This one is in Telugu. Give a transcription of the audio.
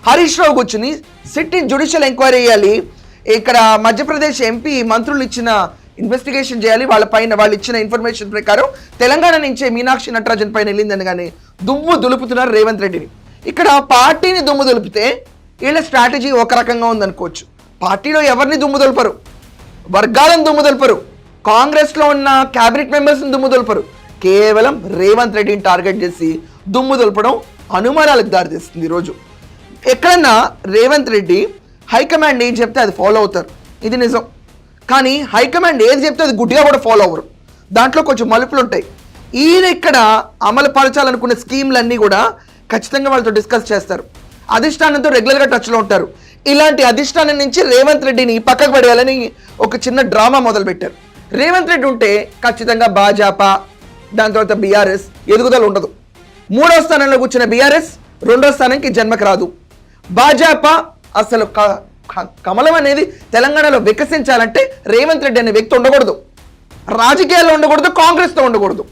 హరీష్ రావు కూర్చుని సిట్టింగ్ జ్యుడిషియల్ ఎంక్వైరీ చేయాలి, ఇక్కడ మధ్యప్రదేశ్ ఎంపీ మంత్రులు ఇచ్చిన ఇన్వెస్టిగేషన్ చేయాలి, వాళ్ళ పైన వాళ్ళు ఇచ్చిన ఇన్ఫర్మేషన్ ప్రకారం తెలంగాణ నుంచే మీనాక్షి నటరాజన్ పైన వెళ్ళిందని కానీ దుమ్ము దులుపుతున్నారు రేవంత్ రెడ్డిని. ఇక్కడ పార్టీని దుమ్ము దులిపితే వీళ్ళ స్ట్రాటజీ ఒక రకంగా ఉందనుకోవచ్చు. పార్టీలో ఎవరిని దుమ్ము దులపరు, వర్గాలను దుమ్ము దులపరు, కాంగ్రెస్లో ఉన్న క్యాబినెట్ మెంబర్స్ని దుమ్ము దులపరు, కేవలం రేవంత్ రెడ్డిని టార్గెట్ చేసి దుమ్ము దులపడం అనుమానాలకు దారితీస్తుంది. ఈరోజు ఎక్కడన్నా రేవంత్ రెడ్డి హైకమాండ్ ఏం చెప్తే అది ఫాలో అవుతారు, ఇది నిజం. కానీ హైకమాండ్ ఏది చెప్తే అది గుడ్డిగా కూడా ఫాలో అవ్వరు, దాంట్లో కొంచెం మలుపులు ఉంటాయి. ఈయన ఇక్కడ అమలు పరచాలనుకున్న స్కీమ్లన్నీ కూడా ఖచ్చితంగా వాళ్ళతో డిస్కస్ చేస్తారు, అధిష్టానంతో రెగ్యులర్గా టచ్లో ఉంటారు. ఇలాంటి అధిష్టానం నుంచి రేవంత్ రెడ్డిని పక్కకు పడేయాలని ఒక చిన్న డ్రామా మొదలుపెట్టారు. రేవంత్ రెడ్డి ఉంటే ఖచ్చితంగా భాజపా, దాని తర్వాత బీఆర్ఎస్ ఎదుగుదల ఉండదు. 3వ స్థానంలో కూర్చున్న బీఆర్ఎస్ 2వ స్థానానికి జన్మకు రాదు. భాజపా అసలు కమలం అనేది తెలంగాణలో వికసించాలంటే రేవంత్ రెడ్డి అనే వ్యక్తి ఉండకూడదు, రాజకీయాల్లో ఉండకూడదు, కాంగ్రెస్తో ఉండకూడదు.